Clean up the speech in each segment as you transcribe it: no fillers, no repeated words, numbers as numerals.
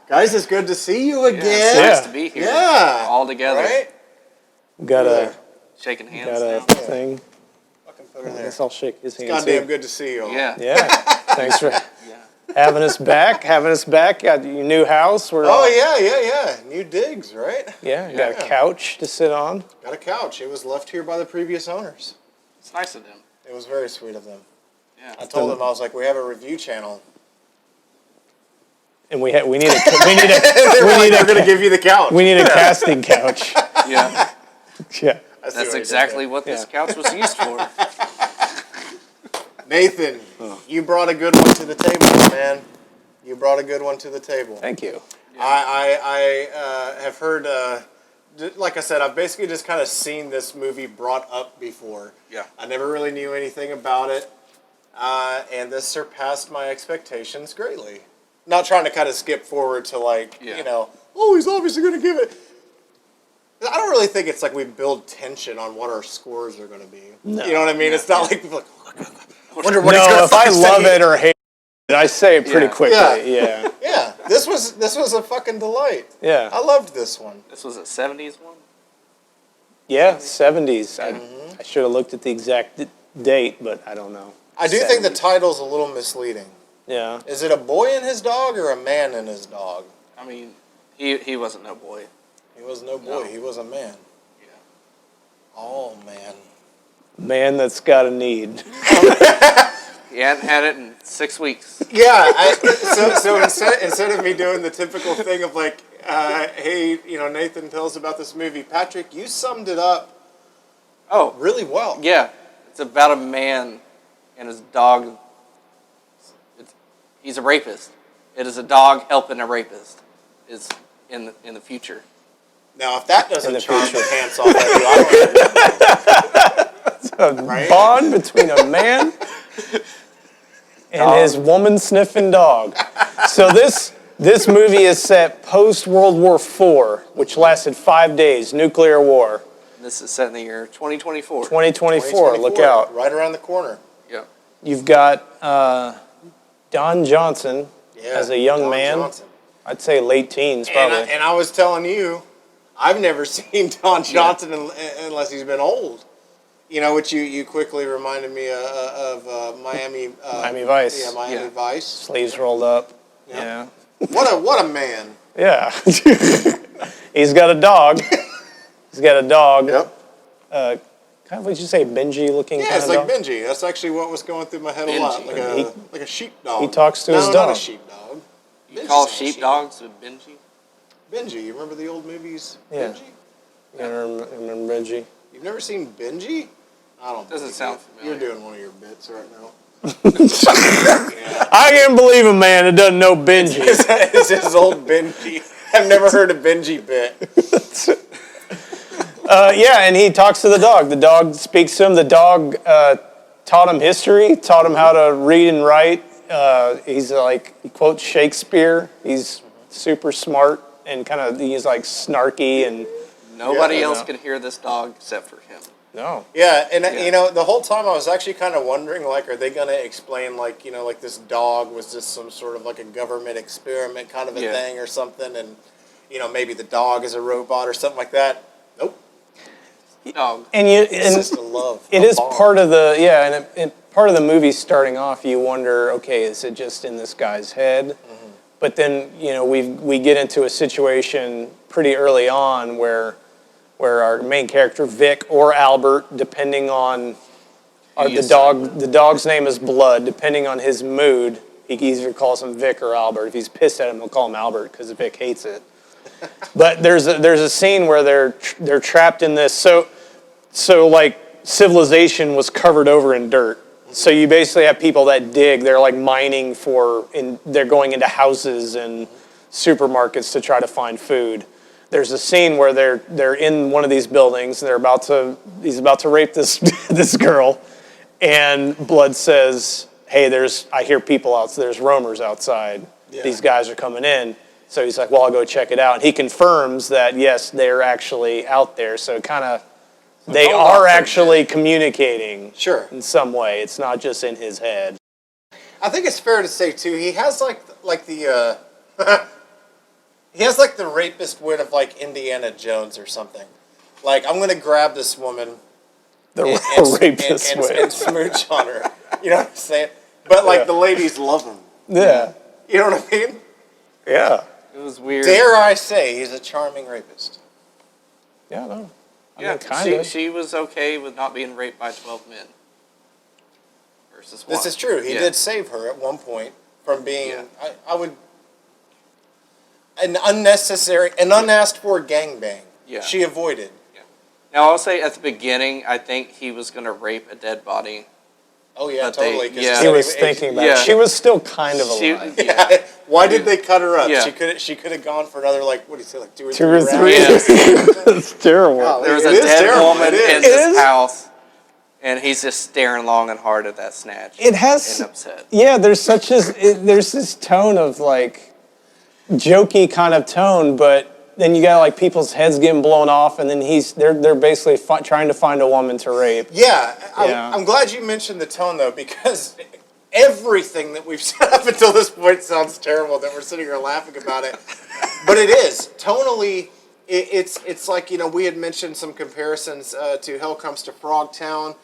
Guys, it's good to see you again. It's nice to be here. Yeah. All together. Right? Got a shaking hands. got a now. thing. Fucking put it I there. guess I'll shake his hand. Goddamn too. good to see you all. Yeah. Yeah. Thanks for having us back. Got your new house. Yeah. New digs, right? Yeah. Got a couch to sit on. Got a couch. It was left here by the previous owners. It's nice of them. It was very sweet of them. Yeah. I told them, I was like, we have a review channel. And we need a We're going to give you the couch. we need a casting couch. Yeah. Yeah. That's exactly what this couch was used for. Nathan, you brought a good one to the table, man. You brought a good one to the table. Thank you. Yeah. I have heard, like I said, I've basically just kind of seen this movie brought up before. Yeah. I never really knew anything about it, and this surpassed my expectations greatly. Not trying to kind of skip forward to he's obviously going to give it. I don't really think it's like we build tension on what our scores are going to be. No. You know what I mean? It's not like people wonder what he's going to if I love it or hate it, I say it pretty quickly. Yeah. Yeah. This was a fucking delight. Yeah. I loved this one. This was a 70s one? Yeah, 70s. I should have looked at the exact date, but I don't know. I do think the title's a little misleading. Yeah. Is it a boy and his dog or a man and his dog? I mean, he wasn't no boy. He was no boy. No. He was a man. Yeah. Oh, man. Man that's got a need. He hadn't had it in 6 weeks. Yeah. So instead of me doing the typical thing of like, hey, Nathan tells about this movie, Patrick, you summed it up really well. Yeah. It's about a man and his dog. He's a rapist. It is a dog helping a rapist. Is in the future. Now, if that doesn't charm the pants off of you, I don't know. It's a bond between a man and his woman-sniffing dog. So this movie is set post-World War IV, which lasted 5 days, nuclear war. This is set in the year 2024. 2024, look out. Right around the corner. Yeah. You've got Don Johnson as a young man. Johnson. I'd say late teens, probably. And I was telling you, I've never seen Don Johnson unless he's been old. Which you quickly reminded me of Miami. Miami Vice. Yeah, Miami Vice. Sleeves rolled up. Yep. Yeah. What a man. Yeah. He's got a dog. Yep. Kind of what you say, Benji looking. Yeah, it's like dog. Benji. That's actually what was going through my head a lot, like a sheepdog. He talks to his dog. Not a sheepdog. You call sheepdogs with Benji? Benji, you remember the old movies? Yeah. Benji? Yeah, I remember Benji. You've never seen Benji? I don't. Doesn't sound familiar. You're doing one of your bits right now. I can't believe a man that doesn't know Benji. It's his old Benji. I've never heard a Benji bit. And he talks to the dog. The dog speaks to him. The dog taught him history, taught him how to read and write. He's he quotes Shakespeare. He's super smart and he's like snarky and. Nobody else can hear this dog except for him. No. Yeah, and the whole time I was actually kind of wondering, are they going to explain, this dog was just some sort of like a government experiment kind of a thing or something, and maybe the dog is a robot or something like that. Nope. Dog. It's just a love. It is part of the and part of the movie starting off. You wonder, okay, is it just in this guy's head? Mm-hmm. But then we get into a situation pretty early on where our main character Vic or Albert, depending on the dog's name is Blood. Depending on his mood, he either calls him Vic or Albert. If he's pissed at him, he'll call him Albert because Vic hates it. But there's a scene where they're trapped in this. So like civilization was covered over in dirt. So you basically have people that dig. They're like mining they're going into houses and supermarkets to try to find food. There's a scene where they're in one of these buildings. And he's about to rape this girl, and Blood says, "Hey, I hear people out. There's roamers outside. Yeah. These guys are coming in." So he's like, "Well, I'll go check it out." And he confirms that yes, they're actually out there. So they are actually communicating. Sure. In some way, it's not just in his head. I think it's fair to say too, he has like the He has like the rapist wit of like Indiana Jones or something. Like, I'm gonna grab this woman The and rapist way. and smooch on her. You know what I'm saying? But like the ladies love him. Yeah. You know what I mean? Yeah. It was weird. Dare I say he's a charming rapist? Yeah, no. I Yeah, mean, kind of. she was okay with not being raped by 12 men. Versus one. This is true. He did save her at one point from being, I would, an unasked for gangbang. Yeah. She avoided. Yeah. Now, I'll say at the beginning, I think he was going to rape a dead body. Oh, yeah, But totally. He was thinking about it. She was still kind of alive. Yeah. Why did they cut her up? Yeah. She could have gone for another, like, what do you say, like 2 or 3 2 or 3. rounds? It's terrible. Wow. There was It a is dead terrible. woman It is. in this house, and he's just staring long and hard at that snatch. It has, and upset. yeah, there's there's this tone of like, jokey kind of tone, but then you got like people's heads getting blown off, and then they're basically trying to find a woman to rape. Yeah, Yeah. I'm glad you mentioned the tone, though, because everything that we've said up until this point sounds terrible, that we're sitting here laughing about it. But it is. Tonally, it's like, you know, we had mentioned some comparisons to Hell Comes to Frogtown.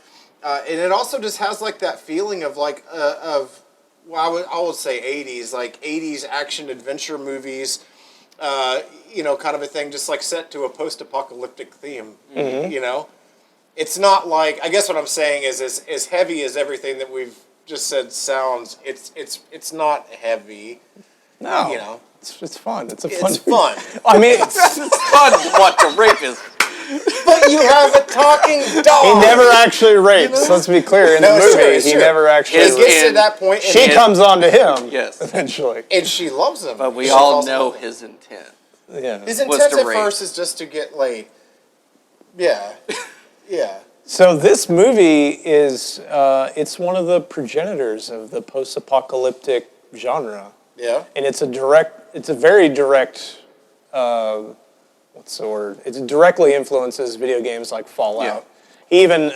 And it also just has like that feeling of like, well, I would say 80s, like 80s action adventure movies, you know, kind of a thing, just like set to a post-apocalyptic theme, you know? It's not like, I guess what I'm saying is as heavy as everything that we've just said sounds, it's not heavy. No. You know? It's fun. It's fun. It's fun. I mean, It's fun to watch a rapist. But you have a talking dog. he never actually rapes. Let's be clear. In No, the it's movie, true, it's he true. never actually It His- rapes. gets to and that point. She comes on to him. Yes. Eventually. And she loves him. But we She all falls in know love with him. his intent. Yeah. His was intent to at rape. first is just to get laid. Yeah. Yeah. So this movie is, it's one of the progenitors of the post-apocalyptic genre. Yeah. And it's a very direct, what's the word? It directly influences video games like Fallout. Yeah. He even,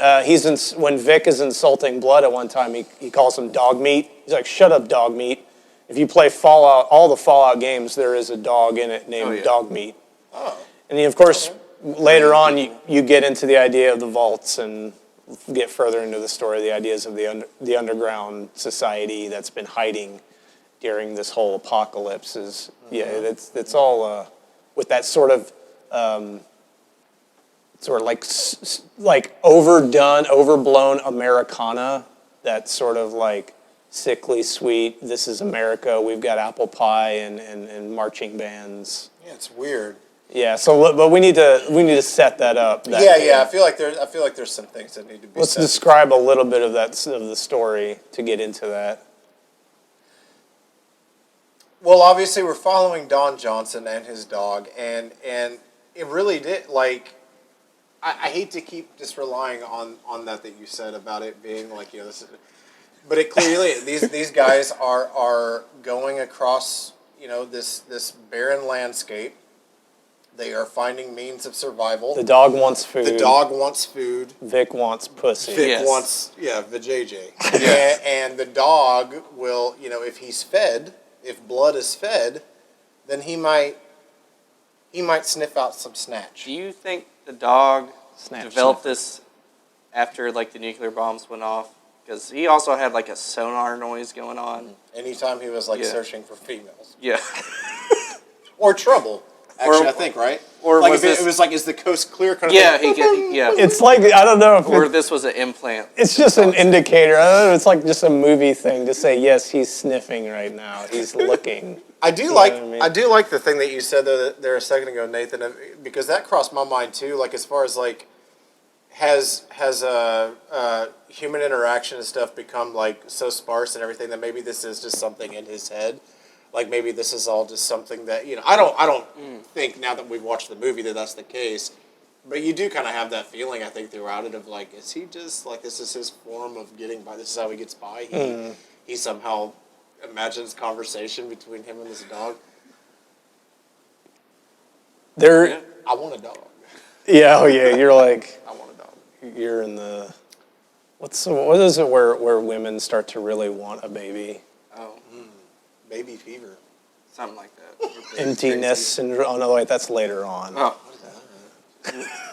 when Vic is insulting Blood at one time, he calls him dog meat. He's like, shut up, dog meat. If you play Fallout, all the Fallout games, there is a dog in it named Dog Meat. Oh. And then, of course, later on, you get into the idea of the vaults and get further into the story, the ideas of the underground society that's been hiding during this whole apocalypse. It's all with that sort of like overdone, overblown Americana, that sort of like sickly sweet, this is America, we've got apple pie and marching bands. Yeah, it's weird. Yeah, but we need to set that up. Yeah. I feel like there's some things that need to be. Let's said. describe a little bit of the story to get into that. Well, obviously, we're following Don Johnson and his dog, and it really did like. I hate to keep just relying on that you said about it being like, you know, this, but it clearly these guys are going across, you know, this barren landscape. They are finding means of survival. The dog wants food. The dog wants food. Vic wants pussy. Vic wants, vajayjay. Yeah. And the dog will, you know, if he's fed, if Blood is fed, then he might sniff out some snatch. Do you think the dog developed sniffer. this after like the nuclear bombs went off? Because he also had like a sonar noise going on. Anytime he was like searching for females. Yeah. Or trouble. Actually, Or- I think, right? or like was if this- it was like, is the coast clear? Kind of Yeah, thing? It's like, I don't know if Or this was an implant. it's just an indicator. I don't know, it's like just a movie thing to say, yes, he's sniffing right now. He's looking. I do what I mean? I do like the thing that you said there a second ago, Nathan, because that crossed my mind too. Like as far as like, has human interaction and stuff become like so sparse and everything that maybe this is just something in his head. Like maybe this is all just something that, you know, I don't think now that we've watched the movie that that's the case, but you do kind of have that feeling, I think, throughout it of like, is he just like, this is his form of getting by, this is how he gets by, he somehow imagines conversation between him and this dog. There, I want a dog. yeah, oh yeah, you're like, I want a dog. you're in the, what is it where women start to really want a baby? Oh. Baby fever. Something like that. Emptiness syndrome. Oh no, wait, that's later on. Oh,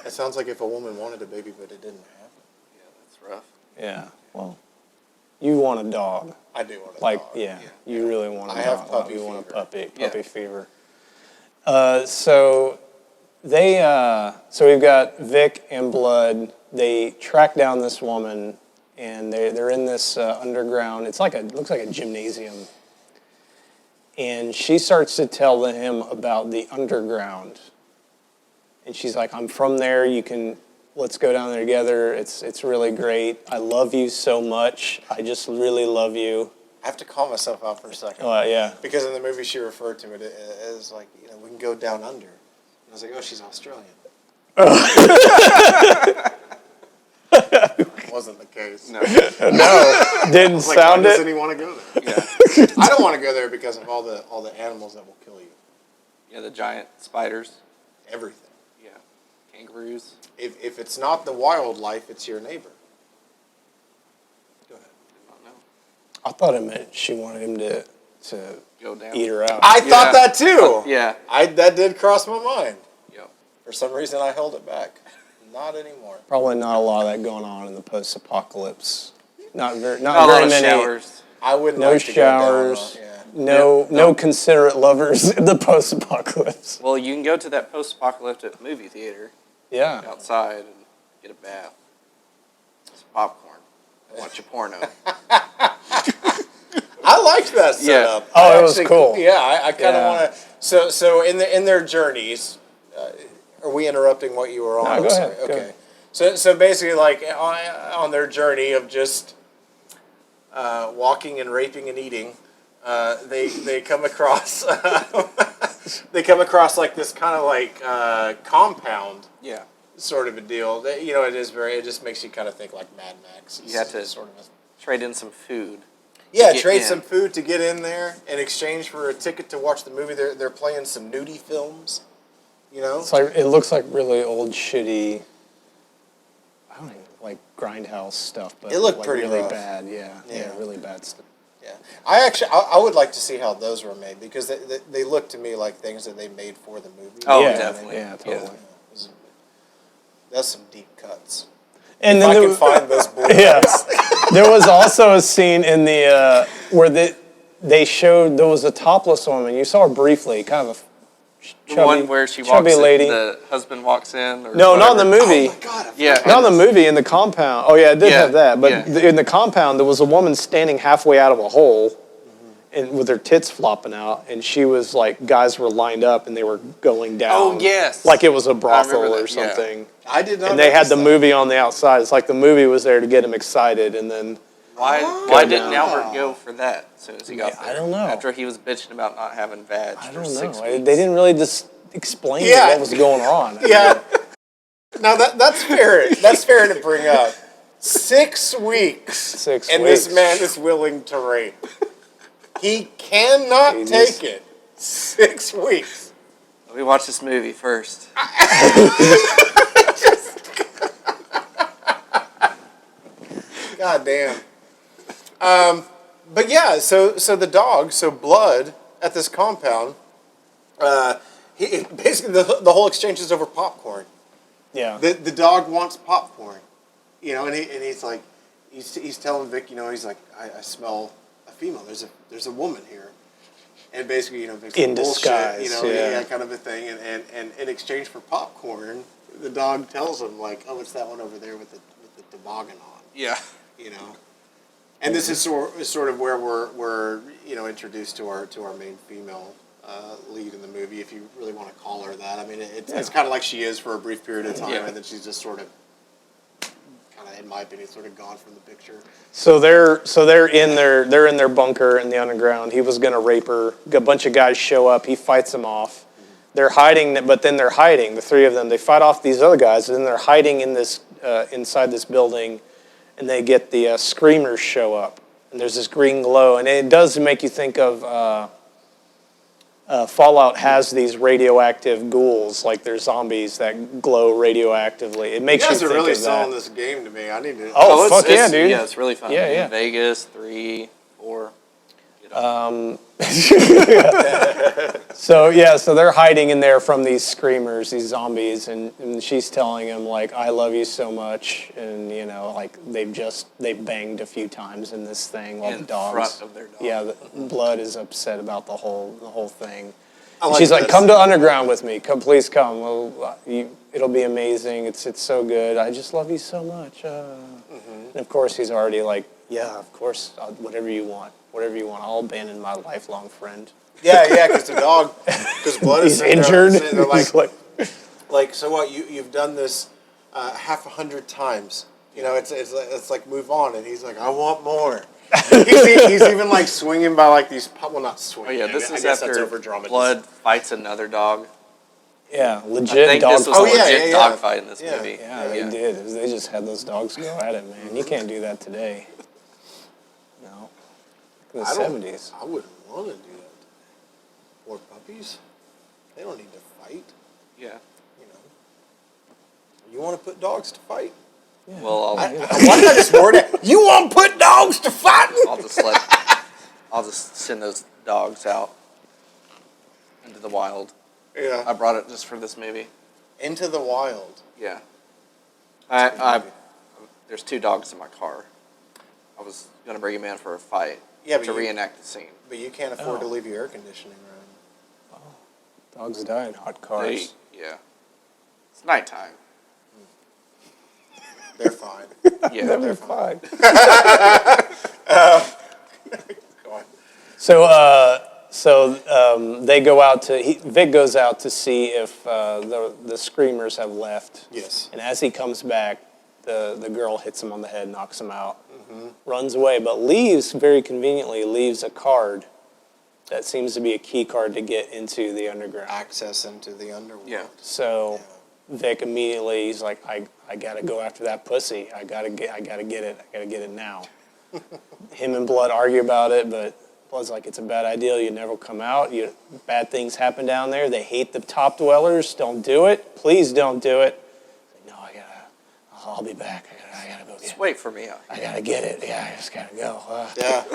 It sounds like if a woman wanted a baby but it didn't happen. yeah, that's rough. Yeah. Well, you want a dog. I do want a Like, dog. yeah, you really want a I dog. have puppy You want a fever. puppy fever. So we've got Vic and Blood. They track down this woman, and they're in this underground. Looks like a gymnasium. And she starts to tell him about the underground. And she's like, I'm from there. Let's go down there together. It's really great. I love you so much. I just really love you. I have to call myself out for a second. Yeah. Because in the movie she referred to it as like, we can go down under. And I was like, oh, she's Australian. Wasn't the case. No. No, didn't Like, sound why it. doesn't he want to go there? Yeah. I don't want to go there because of all the animals that will kill you. Yeah, the giant spiders. Everything. Yeah. Kangaroos. If it's not the wildlife, it's your neighbor. Go ahead. I don't know. I thought it meant she wanted him to Go down. eat her out. I thought that too. Yeah. That did cross my mind. Yep. For some reason, I held it back. Not anymore. Probably not a lot of that going on in the post-apocalypse. Not very Not a lot of many. showers. I wouldn't No like to go down, showers. yeah. No considerate lovers in the post-apocalypse. Well, you can go to that post-apocalyptic movie theater Yeah. outside and get a bath. Some popcorn. Watch a porno. I liked that setup. Oh, I it was cool. Yeah, I kind of Yeah. want to. So in their journeys, are we interrupting what you were on? No, I'm go sorry. ahead, go Okay. ahead. So basically, like on their journey of just walking and raping and eating, they come across like this kind of like compound. Yeah. Sort of a deal. It just makes you kind of think like Mad Max. You have to sort of a, trade in some food. yeah, get trade in. some food to get in there in exchange for a ticket to watch the movie. They're playing some nudie films, It's like it looks like really old, shitty. I don't even like grindhouse stuff, but It looked like pretty really rough. bad. Yeah, Yeah. really bad stuff. Yeah, I would like to see how those were made because they look to me like things that they made for the movie. Oh, yeah, definitely. Yeah, totally. Yeah. That's some deep cuts. And If then I there can was, find those Blu-rays. yeah, there was also a scene in the where they showed there was a topless woman. You saw her briefly, kind of a The chubby, one where she chubby walks lady. in, the husband walks in? Or No, not in the whatever. movie. Oh my god! I Yeah. forgot. Not in the movie, in the compound. Oh yeah, it did Yeah, have that. But yeah. in the compound, there was a woman standing halfway out of a hole, and with her tits flopping out, and she was like, guys were lined up and they were going down. Oh, yes. Like it was a I brothel remember or that, yeah. something. I did not. And they had notice the that. movie on the outside. It's like the movie was there to get him excited, and then Why didn't down. Albert go for that as soon as he got Yeah, there? I don't know. After he was bitching about not having vag I for don't 6 know. weeks. They didn't really just explain Yeah. what was going on. Yeah. Now that's fair. That's fair to bring up. 6 weeks. 6 and weeks. this man is willing to rape. He cannot He take just- it. 6 weeks. Let me watch this movie first. God damn. But yeah, so the dog, Blood, at this compound, basically the whole exchange is over popcorn. Yeah. The dog wants popcorn, and he's like, he's telling Vic, he's like, I smell a female. There's a woman here, and basically, Vic's In bullshit, disguise, yeah. kind of a thing. And in exchange for popcorn, the dog tells him like, oh, it's that one over there with the toboggan on, Yeah. And this is sort of where we're introduced to our main female lead in the movie, if you really want to call her that. I mean, it's kind of like she is for a brief period of time, Yeah. and then she's just sort of, in my opinion, sort of gone from the picture. So they're in their bunker in the underground. He was gonna rape her. A bunch of guys show up. He fights them off. They're hiding, but then they're hiding. The three of them. They fight off these other guys, and then they're hiding in this inside this building. And they get the screamers show up, and there's this green glow, and it does make you think of Fallout has these radioactive ghouls, like they're zombies that glow radioactively. It makes You you guys think are really of that. selling this game to me. I need to. Oh, fuck yeah, dude. Yeah, it's really fun. Yeah, yeah. Vegas, 3, 4. So they're hiding in there from these screamers, these zombies, and she's telling him like, "I love you so much," and like they banged a few times in this thing while the dogs. In front of their dog. Yeah, the Blood is upset about the whole thing. Like she's like, "Come to Underground with me. Please come. Well, it'll be amazing. It's so good. I just love you so much." And of course, he's already like, "Yeah, of course, whatever you want. I'll abandon my lifelong friend." Yeah, because Blood is He's injured. They're like, so what? You've done this half 100 times. It's like move on, and he's like, I want more. he's even like swinging by like these. Well, not swinging. Oh yeah, this is I guess after that's Blood fights another dog. Yeah, legit I think dog. this was a legit dog fight in this movie. Yeah, they did. They just had those dogs go at it, man. You can't do that today. No, in the 70s. I wouldn't want to do that. Or puppies, they don't need to fight. Yeah. You want to put dogs to fight? Yeah. Well, why did I just word it? You want to put dogs to fight? I'll just send those dogs out into the wild. Yeah. I brought it just for this movie. Into the wild. Yeah. There's 2 dogs in my car. I was gonna bring them in for a fight. To reenact the scene. But you can't afford to leave your air conditioning running. Dogs die in hot cars. It's nighttime. They're fine. Yeah, they're fine. Go on. So they go out Vic goes out to see if the screamers have left. Yes. And as he comes back, the girl hits him on the head, knocks him out, runs away, but very conveniently leaves a card that seems to be a key card to get into the underground. Access into the underworld. Yeah. So Vic immediately, he's like, I gotta go after that pussy. I gotta get it. I gotta get it now. Him and Blood argue about it, but Blood's like, it's a bad idea. You never come out. Bad things happen down there. They hate the top dwellers. Don't do it. Please don't do it. No, I'll be back. I gotta go get it. Just wait for me. I gotta get it. Yeah, I just gotta go. Yeah.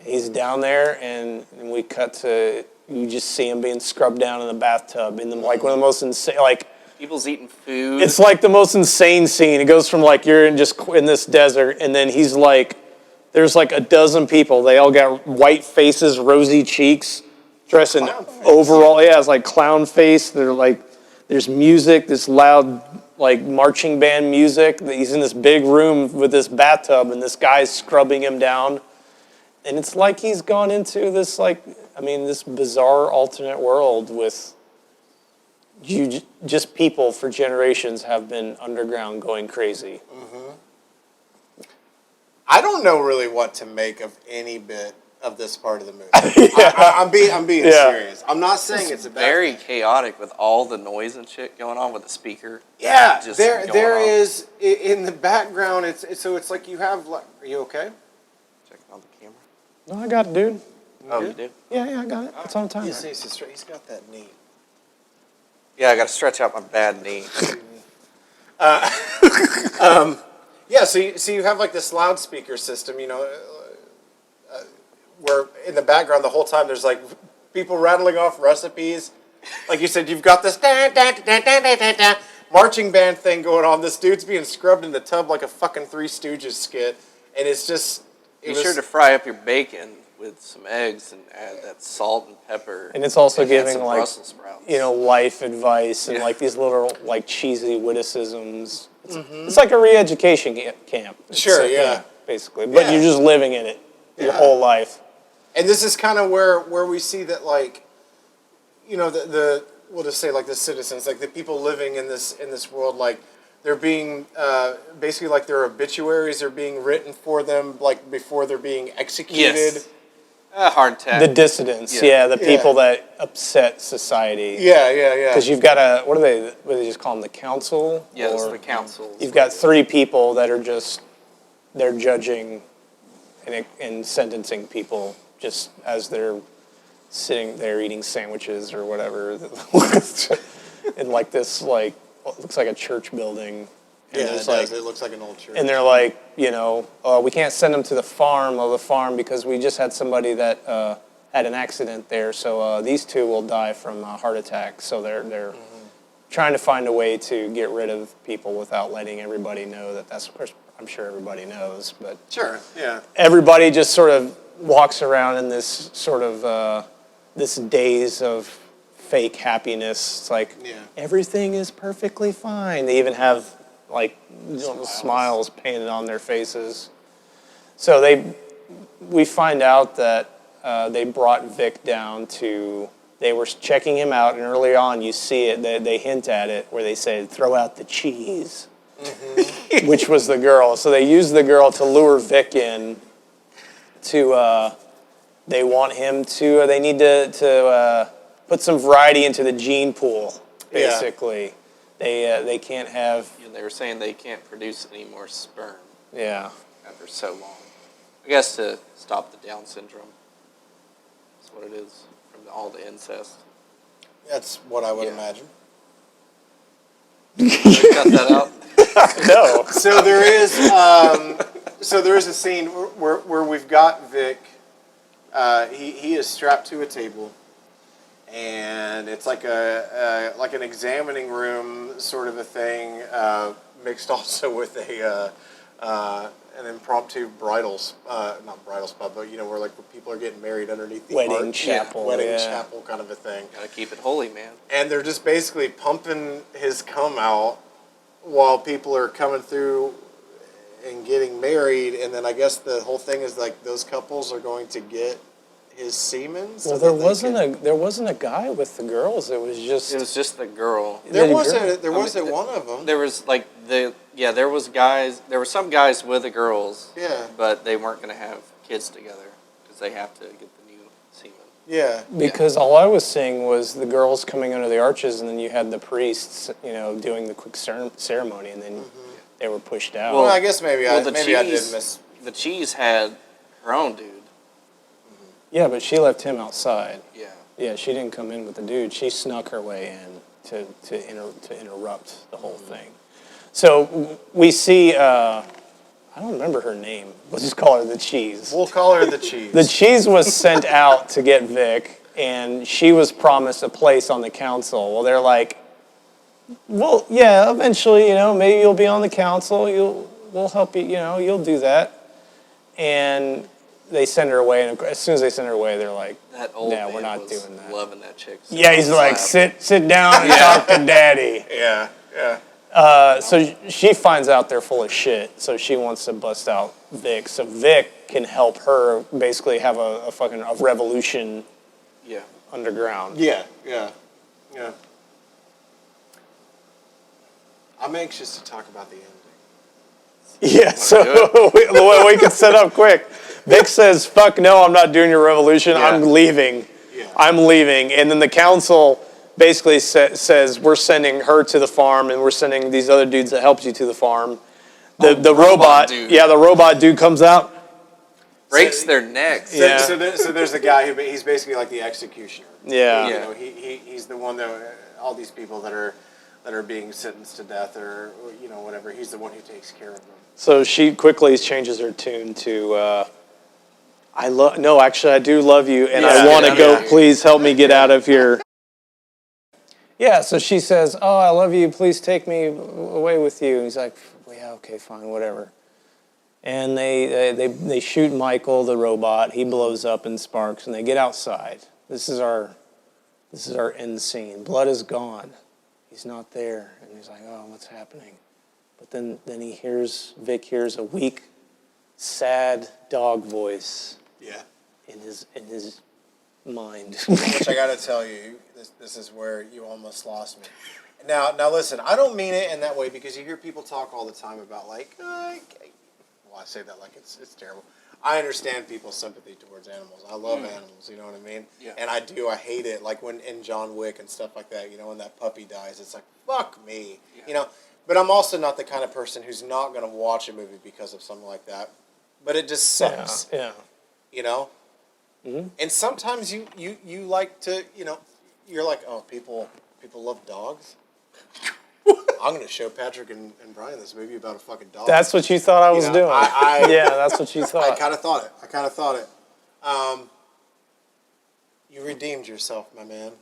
He's down there, and we cut to, you just see him being scrubbed down in the bathtub in like one of the most insane, like, people's eating food. it's like the most insane scene. It goes from like you're in this desert, and then he's like, there's like a dozen people. They all got white faces, rosy cheeks, dressed in overall. Yeah, it's like clown face. They're like, there's music, this loud like marching band music. He's in this big room with this bathtub, and this guy's scrubbing him down. And it's like he's gone into this this bizarre alternate world with just people for generations have been underground going crazy. Mm-hmm. I don't know really what to make of any bit of this part of the movie. I'm being serious. I'm not saying it's a bad very thing. chaotic with all the noise and shit going on with the speaker. Yeah, just there is in the background. It's like you have like. Are you okay? Checking on the camera. No, I got it, dude. Oh, you do? Yeah, I got it. It's on time. He's got that knee. Yeah, I got to stretch out my bad knee. Yeah, so you have like this loudspeaker system, where in the background the whole time there's like people rattling off recipes. Like you said, you've got this marching band thing going on. This dude's being scrubbed in the tub like a fucking Three Stooges skit, and it's just. Be sure to fry up your bacon with some eggs and add that salt and pepper. And it's also giving like Brussels sprouts. Life advice and like these little like cheesy witticisms. It's like a re-education camp. Sure, yeah. Basically, but you're just living in it your whole life. And this is kind of where we see that like, the we'll just say like the citizens, like the people living in this world, like they're being basically like their obituaries are being written for them like before they're being executed. Yes. Hardtack. The dissidents, the people that upset society. Yeah. Because you've got what do they just call them, the council? Yes, the council. You've got 3 people that are they're judging and sentencing people just as they're sitting there eating sandwiches or whatever. in like this, like, it looks like a church building. And it does. It looks like an old church. And they're like, we can't send them to the farm because we just had somebody that had an accident there, so these two will die from a heart attack. So they're trying to find a way to get rid of people without letting everybody know that that's. Of course, I'm sure everybody knows, but Sure. Yeah. everybody just sort of walks around in this sort of this daze of fake happiness. It's like everything is perfectly fine. They even have like little smiles painted on their faces. So we find out that they brought Vic down to. They were checking him out, and early on you see it. They hint at it where they say, "Throw out the cheese," which was the girl. So they used the girl to lure Vic in. To they want him to. They need to put some variety into the gene pool. Basically, they can't have. Yeah, they were saying they can't produce any more sperm. Yeah. After so long, I guess to stop the Down syndrome. That's what it is from all the incest. That's what I would imagine. Cut that out. No. So there is a scene where we've got Vic. He is strapped to a table, and it's like like an examining room sort of a thing, mixed also with an impromptu not bridal spot, but where like people are getting married underneath the Wedding chapel, wedding chapel kind of a thing. Gotta keep it holy, man. And they're just basically pumping his cum out while people are coming through and getting married, and then I guess the whole thing is like those couples are going to get his semen. Well, there wasn't a guy with the girls. It was just the girl. There wasn't one of them. There was like there was guys. There were some guys with the girls. Yeah. But they weren't gonna have kids together because they have to get the new semen. Yeah. Because all I was seeing was the girls coming under the arches, and then you had the priests, doing the quick ceremony, and then they were pushed out. Well, I guess maybe I did miss. The cheese had her own dude. Yeah, but she left him outside. Yeah. Yeah, she didn't come in with the dude. She snuck her way in to interrupt the whole thing. So we see, I don't remember her name. We'll just call her the cheese. We'll call her the cheese. The cheese was sent out to get Vic, and she was promised a place on the council. Well, they're like, well, yeah, eventually, maybe you'll be on the council. We'll help you, you'll do that. And they send her away, and as soon as they send her away, they're like, that old man we're not was doing that. Loving that chick. Yeah, he's like, sit down and talk to daddy. Yeah, yeah. So she finds out they're full of shit, so she wants to bust out Vic. So Vic can help her basically have a revolution underground. Yeah. I'm anxious to talk about the ending. Yeah, so we can set up quick. Vic says, fuck no, I'm not doing your revolution. Yeah. I'm leaving. Yeah. I'm leaving. And then the council basically says, we're sending her to the farm, and we're sending these other dudes that helped you to the farm. The robot dude. Yeah, the robot dude comes out. Breaks their necks. So there's a guy he's basically like the executioner. Yeah. He's the one that all these people that are being sentenced to death or whatever. He's the one who takes care of them. So she quickly changes her tune to, I do love you, and I want to go. Please help me get out of here. Yeah, so she says, oh, I love you. Please take me away with you. And he's like, yeah, okay, fine, whatever. And they shoot Michael, the robot. He blows up in sparks, and they get outside. This is our end scene. Blood is gone. He's not there. And he's like, oh, what's happening? But then Vic hears a weak, sad dog voice. Yeah. In his mind. Which I got to tell you, this is where you almost lost me. Now listen, I don't mean it in that way because you hear people talk all the time about like, I say that like it's terrible. I understand people's sympathy towards animals. I love animals, you know what I mean? Yeah. And I hate it. Like when in John Wick and stuff like that, when that puppy dies, it's like, fuck me. Yeah. But I'm also not the kind of person who's not going to watch a movie because of something like that. But it just sucks. Yeah. Mm-hmm. And sometimes you like to, you're like, oh, people love dogs? I'm going to show Patrick and Brian this movie about a fucking dog. That's what you thought I was doing. Yeah, that's what you thought. I kind of thought it. You redeemed yourself, my man.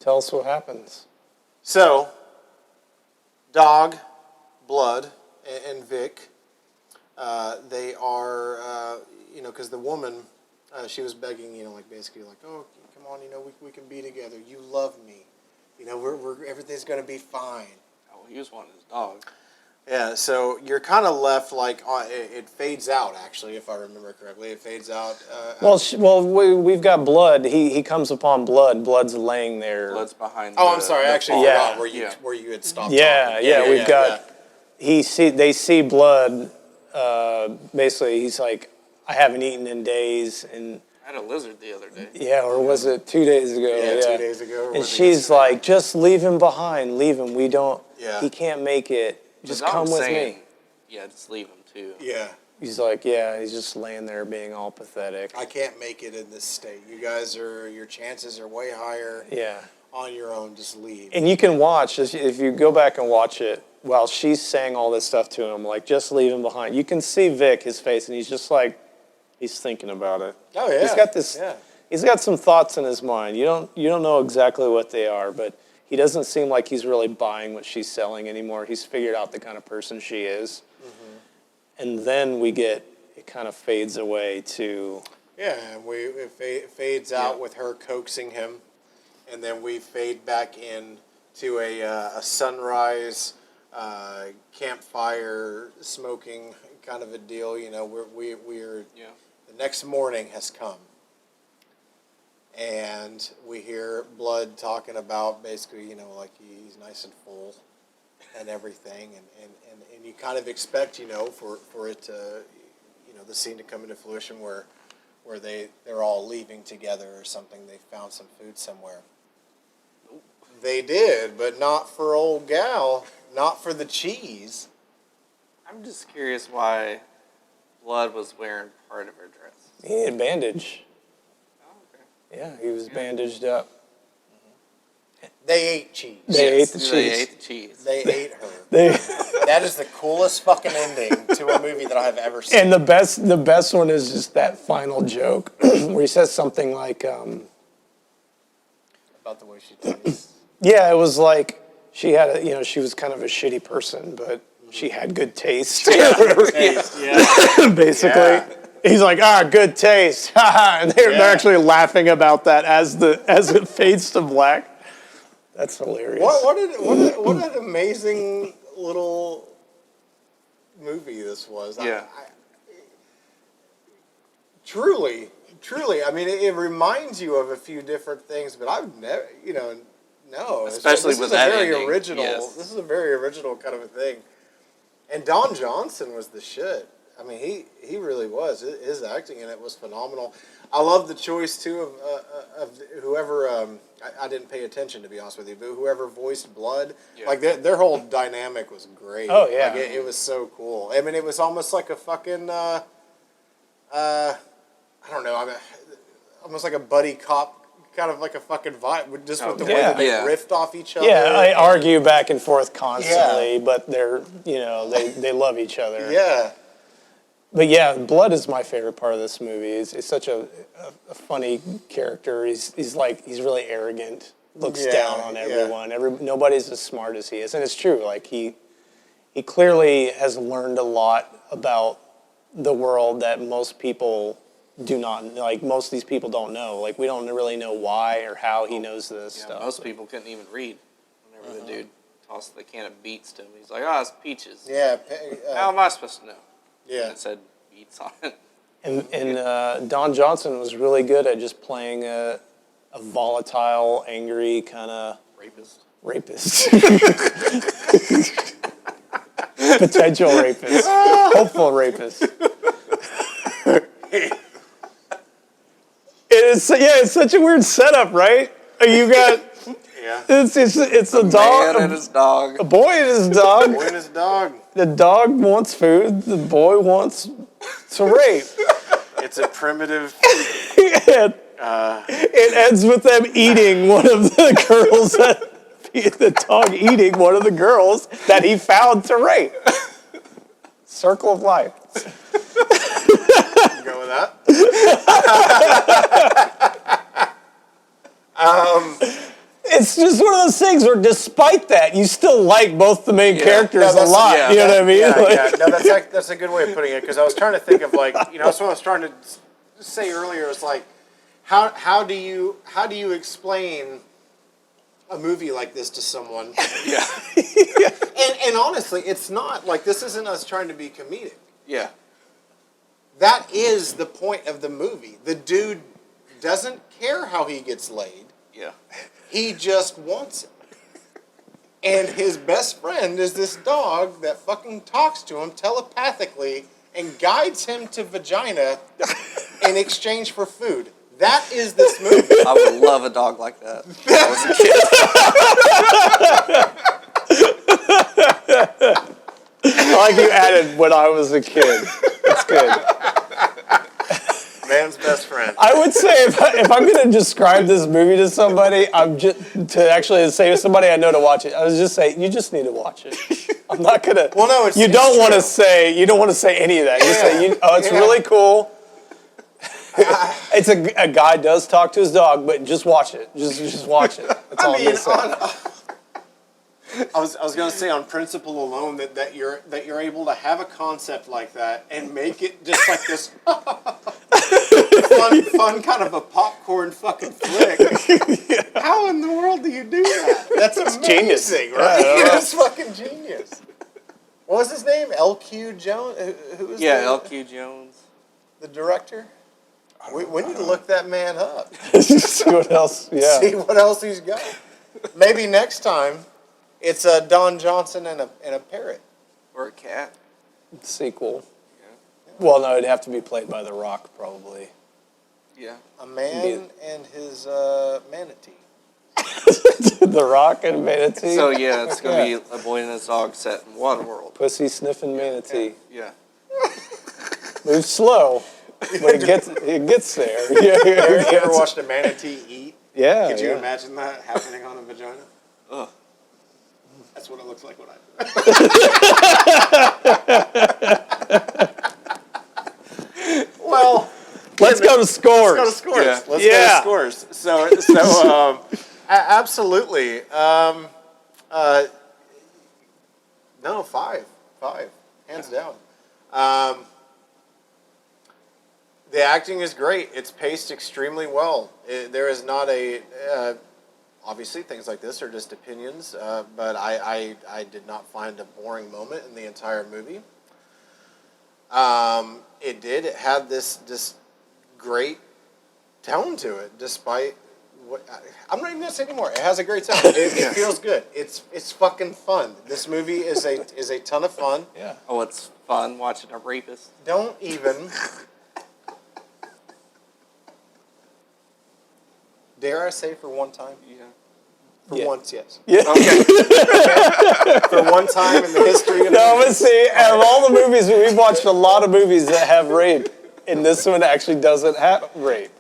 Tell us what happens. So, Dog, Blood, and Vic, they are, because the woman, she was begging, basically like, oh, come on, we can be together. You love me. Everything's going to be fine. Oh, he was wanting his dog. Yeah, so you're kind of left like it fades out. Actually, if I remember correctly, it fades out. We've got Blood. He comes upon Blood. Blood's laying there. Blood's behind. I'm sorry. I actually Yeah. forgot where you had stopped. Yeah, talking. we've got. Yeah. They see Blood. Basically, he's like, I haven't eaten in days, and I had a lizard the other day. yeah, or was it 2 days ago? Yeah, 2 days ago. And she's like, just leave him behind. Leave him. We don't. Yeah. He can't make it. Just come with me. Yeah, just leave him too. Yeah. He's like, yeah, he's just laying there being all pathetic. I can't make it in this state. Your chances are way higher. Yeah. On your own, just leave. And you can watch, if you go back and watch it, while she's saying all this stuff to him, like, just leave him behind. You can see Vic, his face, and he's just like, he's thinking about it. Oh, yeah. He's got this, he's got some thoughts in his mind. You don't know exactly what they are, but he doesn't seem like he's really buying what she's selling anymore. He's figured out the kind of person she is. Mm-hmm. And then it kind of fades away to... Yeah, and it fades out with her coaxing him. And then we fade back in to a sunrise, campfire, smoking kind of a deal. We're the next morning has come. And we hear Blood talking about basically, like he's nice and full and everything. And you kind of expect, for it to, the scene to come into fruition where they're all leaving together or something. They found some food somewhere. They did, but not for old gal. Not for the cheese. I'm just curious why Blood was wearing part of her dress. He had a bandage. Okay. Yeah, he was bandaged up. They ate cheese. They ate the cheese. They ate the cheese. They ate her. That is the coolest fucking ending to a movie that I've ever seen. And the best one is just that final joke where he says something like, about the way she tastes. yeah, it was like she had she was kind of a shitty person, but she had good taste. Yeah. Basically. Yeah. He's like, good taste. And they're actually laughing about that as it fades to black. That's hilarious. What an amazing little movie this was. Yeah. Truly. I mean, it reminds you of a few different things, but I've never, no. Especially with that ending. Original. Yes. This is a very original kind of a thing. And Don Johnson was the shit. I mean, he really was. His acting in it was phenomenal. I love the choice too of whoever. I didn't pay attention, to be honest with you, but whoever voiced Blood, like their whole dynamic was great. Oh yeah, like it was so cool. I mean, it was almost like a fucking. I don't know. I mean, almost like a buddy cop. Kind of like a fucking vibe, just with the way that they riffed off each other. Yeah, they argue back and forth constantly, but they're they love each other. Yeah. But yeah, Blood is my favorite part of this movie. He's such a funny character. He's really arrogant, looks down on everyone. Nobody's as smart as he is, and it's true. Like he clearly has learned a lot about the world that most people do not, like most of these people don't know. Like we don't really know why or how he knows this stuff. Most people couldn't even read whenever the dude tossed the can of beets to him. He's like, it's peaches. Yeah. How am I supposed to know? Yeah. It said beets on it. And Don Johnson was really good at just playing a volatile, angry kind of rapist. Potential rapist. Hopeful rapist. It's such a weird setup, right? You got it's a dog, man and his dog, a boy and his dog. Boy and his dog. The dog wants food. The boy wants to rape. It's a primitive. It ends with them eating one of the girls. The dog eating one of the girls that he found to rape. Circle of life. Go with that. It's just one of those things where, despite that, you still like both the main characters a lot. yeah, you know what I mean? No, that's a good way of putting it, because I was trying to think of, like, that's what I was trying to say earlier. Is like, how do you explain a movie like this to someone? Yeah. And honestly, it's not like, this isn't us trying to be comedic. Yeah. That is the point of the movie. The dude doesn't care how he gets laid. Yeah. He just wants it. And his best friend is this dog that fucking talks to him telepathically and guides him to vagina in exchange for food. That is this movie. I would love a dog like that when I was a kid. I like you added when I was a kid. That's good. Man's best friend. I would say if I'm going to describe this movie to somebody, to actually say to somebody I know to watch it, I would just say, you just need to watch it. I'm not going to. Well, no, you don't want to say any of that. You say, it's really cool. It's a guy does talk to his dog, but just watch it. Just watch it. That's all I'm going to say. I was going to say, on principle alone, that you're able to have a concept like that and make it just like this fun kind of a popcorn fucking flick. How in the world do you do that? That's amazing, genius, right? It's fucking genius. What was his name? L.Q. Jones? Who was L.Q. Jones. the director? We need to look that man up. See what else. Yeah. See what else he's got. Maybe next time it's Don Johnson and a parrot. Or a cat. Sequel. Yeah. Well, no, it'd have to be played by The Rock, probably. Yeah. A man and his manatee. The Rock and Manatee. So yeah, it's gonna be a boy and his dog set in Waterworld. Pussy sniffing manatee. Yeah. Moves slow, but it gets there. Yeah. You ever watched a manatee eat? Yeah. Could you imagine that happening on a vagina? Ugh. That's what it looks like when I do. Well, Let's go to scores. Let's go to scores. Yeah. Let's go to scores. So absolutely. No, five, hands down. The acting is great. It's paced extremely well. There is not a. Obviously, things like this are just opinions, but I did not find a boring moment in the entire movie. It had this great tone to it, despite what I'm not even gonna say anymore. It has a great tone. It feels good. It's fucking fun. This movie is a ton of fun. Yeah. Oh, it's fun watching a rapist. Don't even. Dare I say for one time? Yeah. For once, yes. Yeah. Okay. For one time in the history of No, but see, out of all the movies, we've watched a lot of movies that have rape, and this one actually doesn't have rape.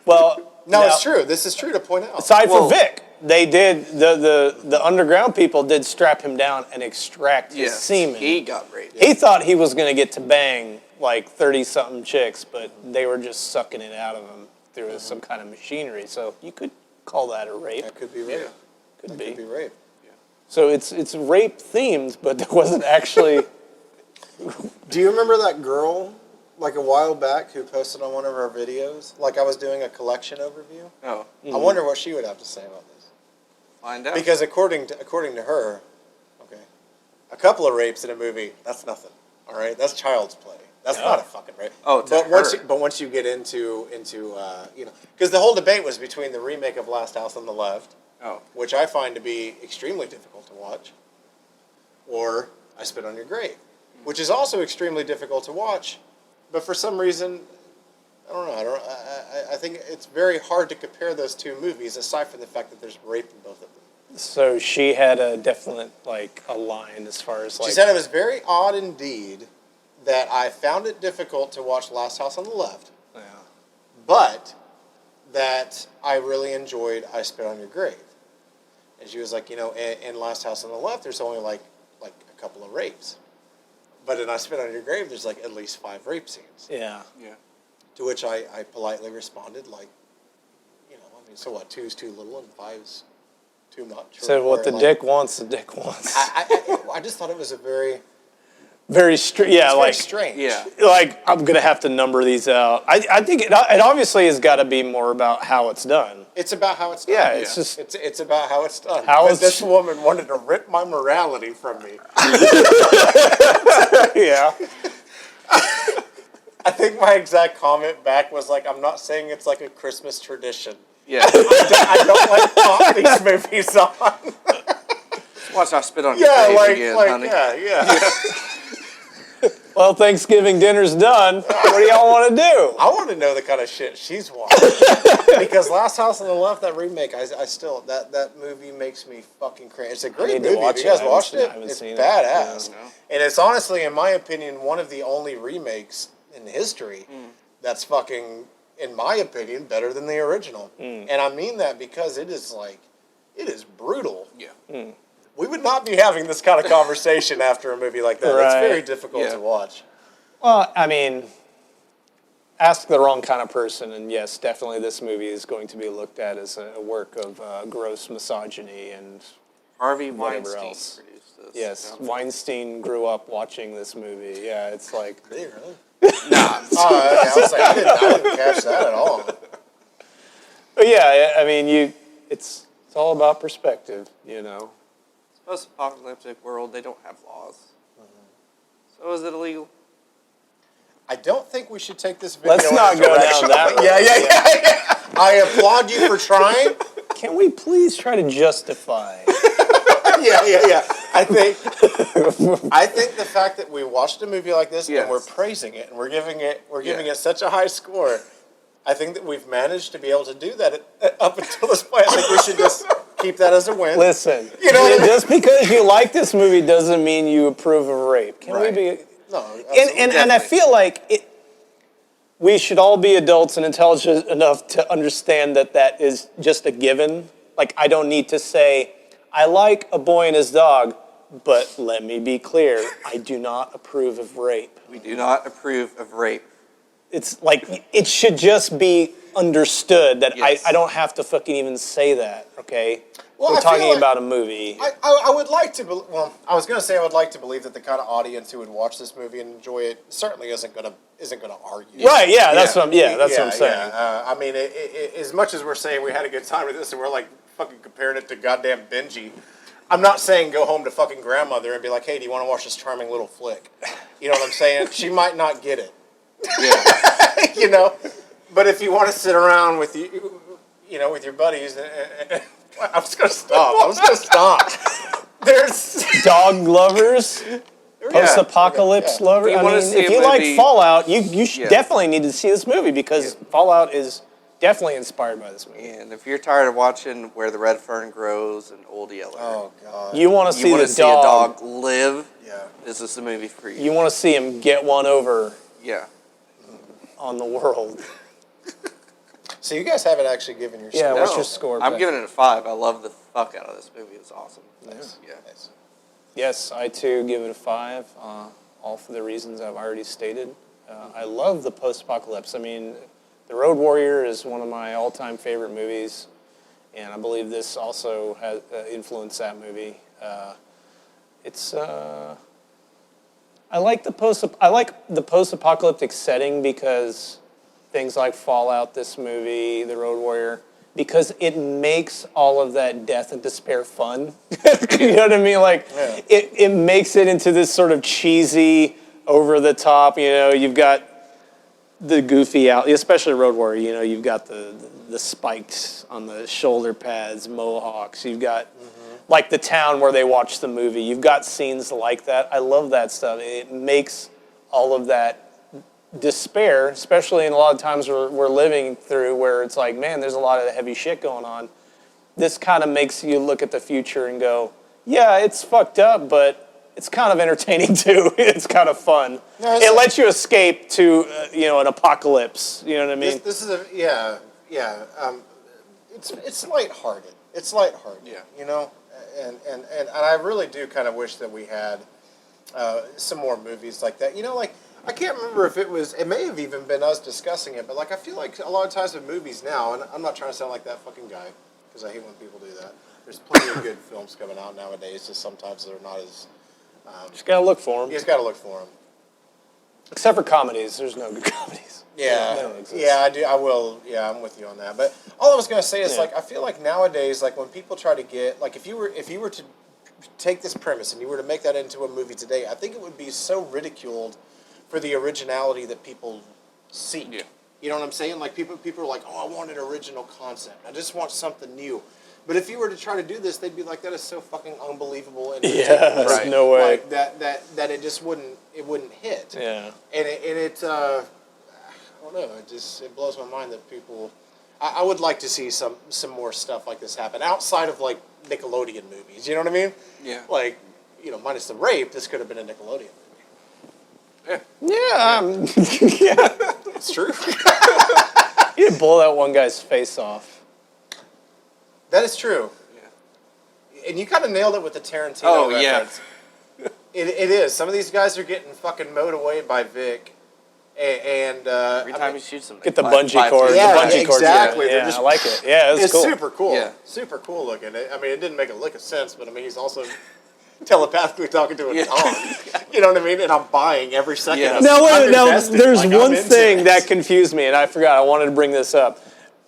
Well, no, it's true. This is true to point out. Aside from Vic, they did the underground people did strap him down and extract his semen. He got raped. He thought he was going to get to bang like 30-something chicks, but they were just sucking it out of him through some kind of machinery. So you could call that a rape. That could be rape. Yeah. Could That be. could be rape. So it's rape themed, but there wasn't actually. Do you remember that girl, like a while back, who posted on one of our videos? Like I was doing a collection overview. Oh. I wonder what she would have to say about this. Find out. Because according to her, okay, a couple of rapes in a movie, that's nothing. All right, that's child's play. That's not a fucking rape. Oh, to but her. once you get into because the whole debate was between the remake of Last House on the Left, which I find to be extremely difficult to watch, or I Spit on Your Grave, which is also extremely difficult to watch, but for some reason, I don't know. I think it's very hard to compare those two movies, aside from the fact that there's rape in both of them. So she had a definite a line as far as She said it was very odd indeed that I found it difficult to watch Last House on the Left, but that I really enjoyed I Spit on Your Grave. And she was like, in Last House on the Left, there's only like a couple of rapes. But in I Spit on Your Grave, there's like at least 5 rape scenes. Yeah. Yeah. To which I politely responded, like, mean, so what? 2's too little and 5's too much. So what the dick wants, the dick wants. I just thought it was a very strange. Yeah, very strange. Yeah. Like I'm gonna have to number these out. I think it obviously has got to be more about how it's done. It's about how it's done. Yeah, it's just it's about how it's done. How this woman wanted to rip my morality from me. yeah. I think my exact comment back was like, I'm not saying it's like a Christmas tradition. Yeah. I don't like pop these movies on. Watch I spit on your face again, honey. Yeah. Well, Thanksgiving dinner's done. What do y'all want to do? I want to know the kind of shit she's watching. Because Last House on the Left, that remake, I still, that movie makes me fucking crazy. It's a great movie. Have you guys watched it? It's badass. And it's honestly, in my opinion, one of the only remakes in history that's fucking, in my opinion, better than the original. And I mean that because it is brutal. Yeah. We would not be having this kind of conversation after a movie like that. Right. It's very difficult to watch. Well, I mean, ask the wrong kind of person, and yes, definitely this movie is going to be looked at as a work of gross misogyny and Harvey whatever Weinstein else. produced this. Yes, Weinstein grew up watching this movie. Yeah, it's like... Did he really? Nah. Oh, okay. I was like, I didn't catch that at all. But yeah, I mean, it's all about perspective, you know. Post-apocalyptic world, they don't have laws. So is it illegal? I don't think we should take this video. Let's not go down that road. Yeah. I applaud you for trying. Can we please try to justify? Yeah. I think the fact that we watched a movie like this and we're praising it and we're giving it such a high score, I think that we've managed to be able to do that up until this point. I think we should just keep that as a win. Listen, you know what I mean? Just because you like this movie doesn't mean you approve of rape. Can we be? No, and I feel like we should all be adults and intelligent enough to understand that is just a given. Like, I don't need to say, I like a boy and his dog, but let me be clear, I do not approve of rape. We do not approve of rape. It's like, it should just be understood that I don't have to fucking even say that, okay? Well, we're talking about a movie. I would like to, I was going to say I would like to believe that the kind of audience who would watch this movie and enjoy it certainly isn't going to argue. Right? Yeah, that's what I'm saying. Yeah. I mean, as much as we're saying we had a good time with this, and we're like fucking comparing it to goddamn Benji, I'm not saying go home to fucking grandmother and be like, hey, do you want to watch this charming little flick? You know what I'm saying? She might not get it. Yeah. You know, but if you want to sit around with with your buddies, I'm just gonna stop. There's dog lovers, post-apocalypse lovers. I mean, if you like Fallout, you should definitely need to see this movie because Fallout is definitely inspired by this movie. And if you're tired of watching Where the Red Fern Grows and Old Yeller, oh god, you want to see a dog live. Yeah, this is the movie for you. You want to see him get one over. Yeah. On the world. So you guys haven't actually given your score. Yeah, what's your score? I'm giving it a 5. I love the fuck out of this movie. It's awesome. Nice. Yeah. Nice. Yes, I too give it a 5. All for the reasons I've already stated. I love the post-apocalypse. I mean, The Road Warrior is one of my all-time favorite movies, and I believe this also has influenced that movie. I like the post-apocalyptic setting because things like Fallout, this movie, The Road Warrior, because it makes all of that death and despair fun. You know what I mean? Like, it makes it into this sort of cheesy, over the top. You know, you've got the goofy out, especially Road Warrior. You know, you've got the spikes on the shoulder pads, mohawks. You've got. Like the town where they watch the movie. You've got scenes like that. I love that stuff. It makes all of that despair, especially in a lot of times we're living through where it's like, man, there's a lot of heavy shit going on. This kind of makes you look at the future and go, yeah, it's fucked up, but it's kind of entertaining too. It's kind of fun. No, it lets you escape to, an apocalypse. You know what I mean? This is it's lighthearted. It's lighthearted. Yeah. You know? And I really do kind of wish that we had some more movies like that. You know, like I can't remember if it was. It may have even been us discussing it, but like I feel like a lot of times with movies now, and I'm not trying to sound like that fucking guy because I hate when people do that. There's plenty of good films coming out nowadays. Just sometimes they're not as. Just gotta look for them. You just gotta look for them. Except for comedies, there's no good comedies. Yeah, They don't exist. yeah, I do. I will. Yeah, I'm with you on that. But all I was gonna say is like I feel like nowadays, like when people try to get like if you were to take this premise and you were to make that into a movie today, I think it would be so ridiculed for the originality that people seek. Yeah. You know what I'm saying? Like people are like, oh, I want an original concept. I just want something new. But if you were to try to do this, they'd be like, that is so fucking unbelievable and ridiculous. There's no way. Like that it just wouldn't hit. Yeah. And it I don't know. It blows my mind that people. I would like to see some more stuff like this happen outside of like Nickelodeon movies. You know what I mean? Yeah. Like, minus the rape, this could have been a Nickelodeon movie. Yeah. Yeah. It's true. You didn't blow that one guy's face off. That is true. Yeah. And you kind of nailed it with the Tarantino Oh, reference. yeah. It is. Some of these guys are getting fucking mowed away by Vic. And Every time he shoots them, Get the bungee cord. Yeah, the bungee cord. exactly. Yeah, They're just- I like it. Yeah, it's cool. super cool. Yeah. Super cool looking. I mean, it didn't make a lick of sense, but I mean, he's also telepathically talking to a dog. You know what I mean? And I'm buying every second Yeah. of it. Now, wait, I'm now invested. there's Like, I'm one into thing it. that confused me, and I forgot. I wanted to bring this up.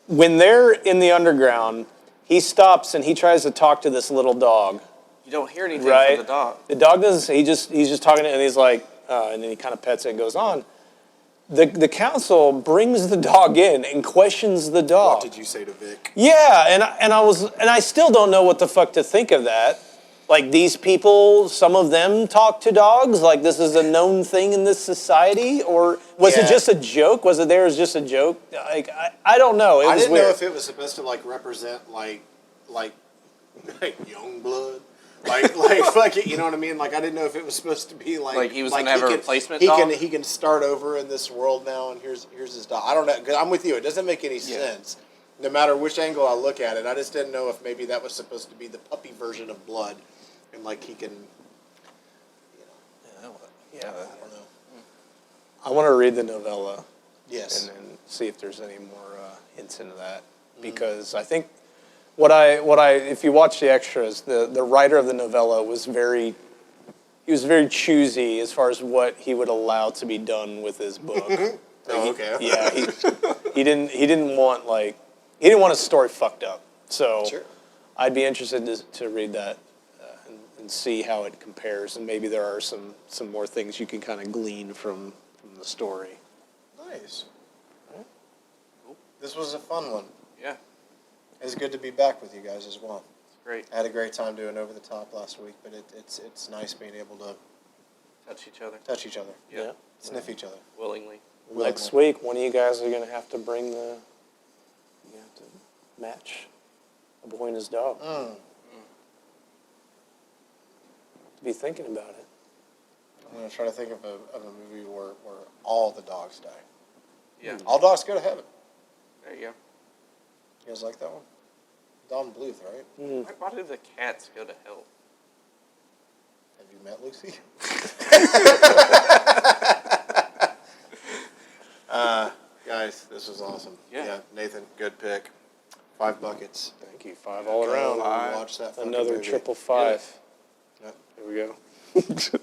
When they're in the underground, he stops and he tries to talk to this little dog. You don't hear anything Right. from the dog. The dog doesn't. He's just talking to it, and he's like, and then he kind of pets it and goes on. The council brings the dog in and questions the dog. What did you say to Vic? Yeah, and I still don't know what the fuck to think of that. Like these people, some of them talk to dogs. Like this is a known thing in this society, or was it Yeah. just a joke? Was it there as just a joke? Like I don't know. It I was didn't weird. know if it was supposed to like represent like young blood. Like fuck it, you know what I mean? Like I didn't know if it was supposed to be Like he was gonna have a replacement he dog? He can start over in this world now, and here's his dog. I don't know. 'Cause I'm with you. It doesn't make any sense. No matter which angle I look at it, I just didn't know if maybe that was supposed to be the puppy version of blood, and like he can. Yeah, I don't know. I want to read the novella Yes. and then see if there's any more hints into that, because I think what I if you watch the extras, the writer of the novella was very choosy as far as what he would allow to be done with his book. Oh, okay. Yeah, he didn't want a story fucked up. So Sure. I'd be interested to read that and see how it compares, and maybe there are some more things you can kind of glean from the story. Nice. This was a fun one. Yeah, It's good to be back with you guys as well. it's great. I had a great time doing Over the Top last week, but it's nice being able to Touch each other. touch each other, Yeah, sniff each other. willingly. Next week, one of you guys are going to have to match a boy and his dog. Be thinking about it. I'm going to try to think of a movie where all the dogs die. Yeah, All dogs go to heaven. there you go. You guys like that one? Don Bluth, right? Why do the cats go to hell? Have you met Lucy? Guys, this was awesome. Yeah. Nathan, good pick. 5 buckets. Thank you. 5 all Go around. watch that fucking Another movie. 555. Yep. Here we go.